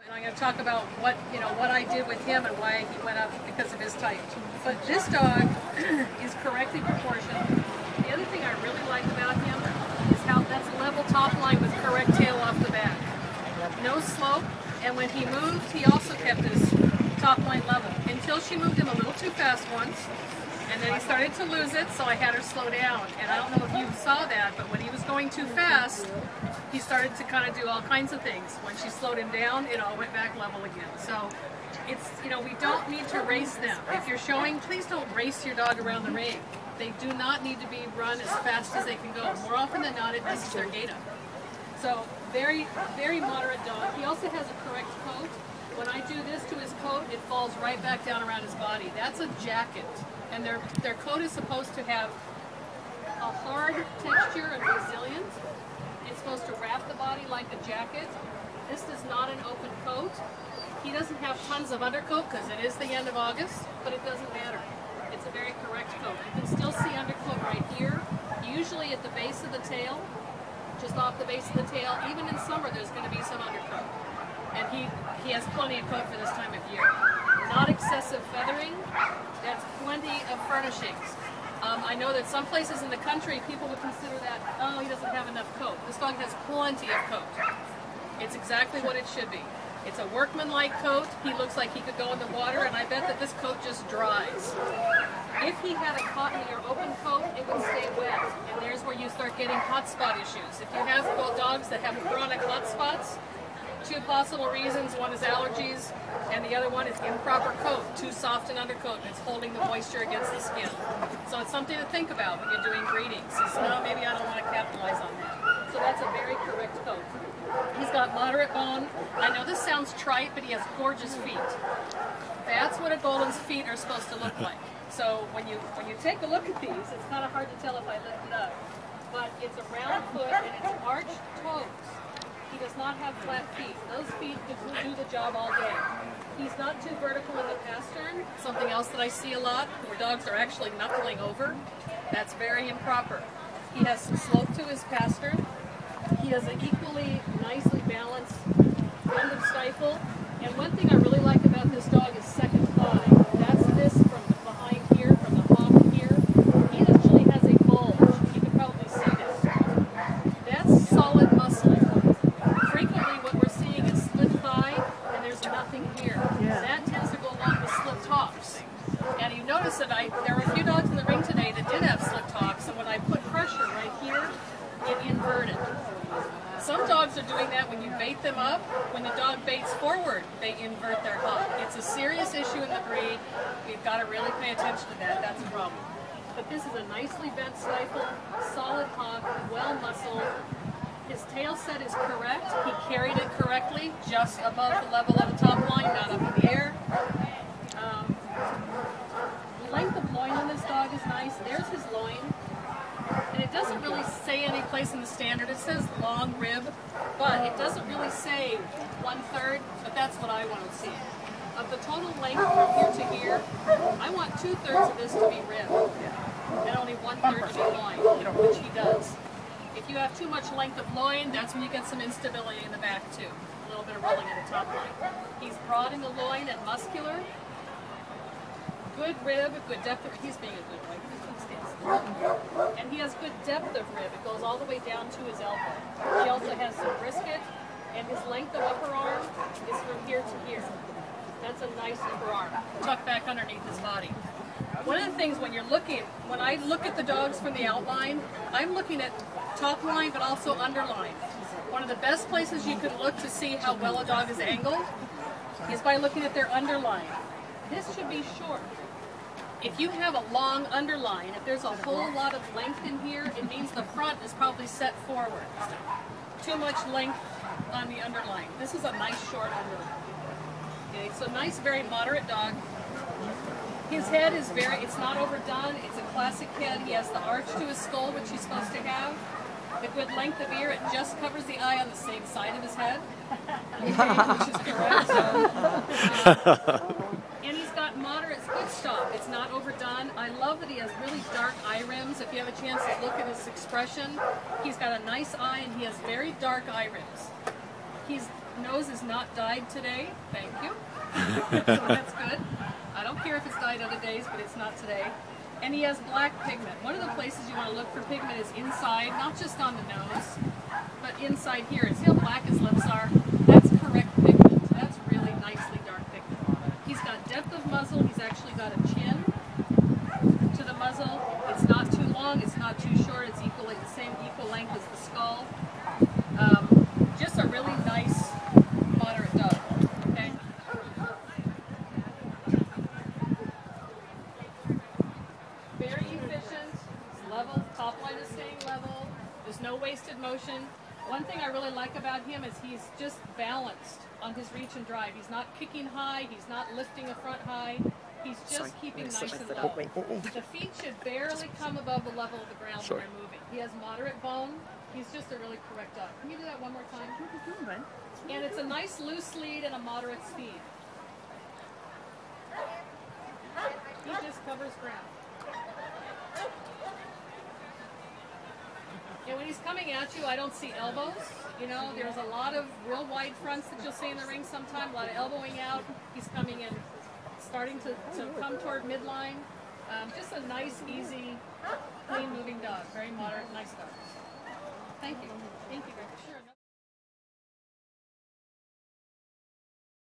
And I'm going to talk about what I did with him and why he went up because of his type. But this dog is correctly proportioned. The other thing I really like about him is how that's level top line with correct tail off the back. No slope, and when he moved, he also kept his top line level until she moved him a little too fast once, and then he started to lose it, so I had her slow down. And I don't know if you saw that, but when he was going too fast, he started to kind of do all kinds of things. When she slowed him down, it all went back level again. So it's, we don't need to race them. If you're showing, please don't race your dog around the ring. They do not need to be run as fast as they can go. More often than not, it messes their gait up. So very, very moderate dog. He also has a correct coat. When I do this to his coat, it falls right back down around his body. That's a jacket. And their coat is supposed to have a hard texture and resilience. It's supposed to wrap the body like a jacket. This is not an open coat. He doesn't have tons of undercoat because it is the end of August, but it doesn't matter. It's a very correct coat. You can still see undercoat right here, usually at the base of the tail, just off the base of the tail. Even in summer, there's going to be some undercoat. And he has plenty of coat for this time of year. Not excessive feathering. That's plenty of furnishings. I know that some places in the country, people would consider that, oh, he doesn't have enough coat. This dog has plenty of coat. It's exactly what it should be. It's a workman-like coat. He looks like he could go in the water, and I bet that this coat just dries. If he had a cotton or open coat, it would stay wet, and there's where you start getting hot spot issues. If you have dogs that have chronic hot spots, two possible reasons. One is allergies, and the other one is improper coat, too soft an undercoat, and it's holding the moisture against the skin. So it's something to think about when you're doing breedings. No, maybe I don't want to capitalize on that. So that's a very correct coat. He's got moderate bone. I know this sounds trite, but he has gorgeous feet. That's what a Golden's feet are supposed to look like. So when you take a look at these, it's kind of hard to tell if I lift it up, but it's a round foot and it's arched toes. He does not have flat feet. Those feet will do the job all day. He's not too vertical in the pastern, something else that I see a lot, where dogs are actually knuckling over. That's very improper. He has some slope to his pastern. He has an equally nicely balanced bend and stifle. And one thing I really like about this dog is second thigh. That's this from behind here, from the hop here. He actually has a bulge. You can probably see this. That's solid muscle. Frequently what we're seeing is split thigh, and there's nothing here. Yeah. That tends to go along with slip tops. And you notice that there were a few dogs in the ring today that did have slip tops, and when I put pressure right here, it inverted. Some dogs are doing that when you bait them up. When the dog baits forward, they invert their hop. It's a serious issue in the breed. We've got to really pay attention to that. That's a problem. But this is a nicely bent stifle, solid hop, well muscled. His tail set is correct. He carried it correctly, just above the level of the top line, not up in the air. The length of loin on this dog is nice. There's his loin. And it doesn't really say any place in the standard. It says long rib, but it doesn't really say 1/3, but that's what I want to see. Of the total length from here to here, I want 2/3 of this to be rib, and only 1/3 to be loin, which he does. If you have too much length of loin, that's when you get some instability in the back too. A little bit of rolling in the top line. He's broad in the loin and muscular. Good rib, good depth of, he's being a good boy. And he has good depth of rib. It goes all the way down to his elbow. He also has some brisket, and his length of upper arm is from here to here. That's a nice upper arm, tucked back underneath his body. One of the things when I look at the dogs from the outline, I'm looking at top line but also underline. One of the best places you can look to see how well a dog is angled is by looking at their underline. This should be short. If you have a long underline, if there's a whole lot of length in here, it means the front is probably set forward. Too much length on the underline. This is a nice short underline. Okay, so nice, very moderate dog. His head is it's not overdone. It's a classic head. He has the arch to his skull, which he's supposed to have. The good length of ear, it just covers the eye on the same side of his head, which is correct. And he's got moderate good stop. It's not overdone. I love that he has really dark eye rims. If you have a chance to look at his expression, he's got a nice eye and he has very dark eye rims. He's nose is not dyed today. Thank you. So that's good. I don't care if it's dyed other days, but it's not today. And he has black pigment. One of the places you want to look for pigment is inside, not just on the nose, but inside here. See how black his lips are? That's correct pigment. That's really nicely dark pigment. He's got depth of muzzle. He's actually got a chin to the muzzle. It's not too long. It's not too short. It's equal length as the skull. Just a really nice, moderate dog. Okay. Very efficient. It's level. Top line is staying level. There's no wasted motion. One thing I really like about him is he's just balanced on his reach and drive. He's not kicking high. He's not lifting a front high. He's just keeping nice and low. The feet should barely come above the level of the ground when you're moving. He has moderate bone. He's just a really correct dog. Can you do that one more time? And it's a nice loose lead and a moderate speed. He just covers ground. And when he's coming at you, I don't see elbows. You know, there's a lot of real wide fronts that you'll see in the ring sometimes, a lot of elbowing out. He's coming in, starting to come toward midline. Just a nice, easy, clean moving dog. Very moderate, nice dog. Thank you. Thank you very much. Sure.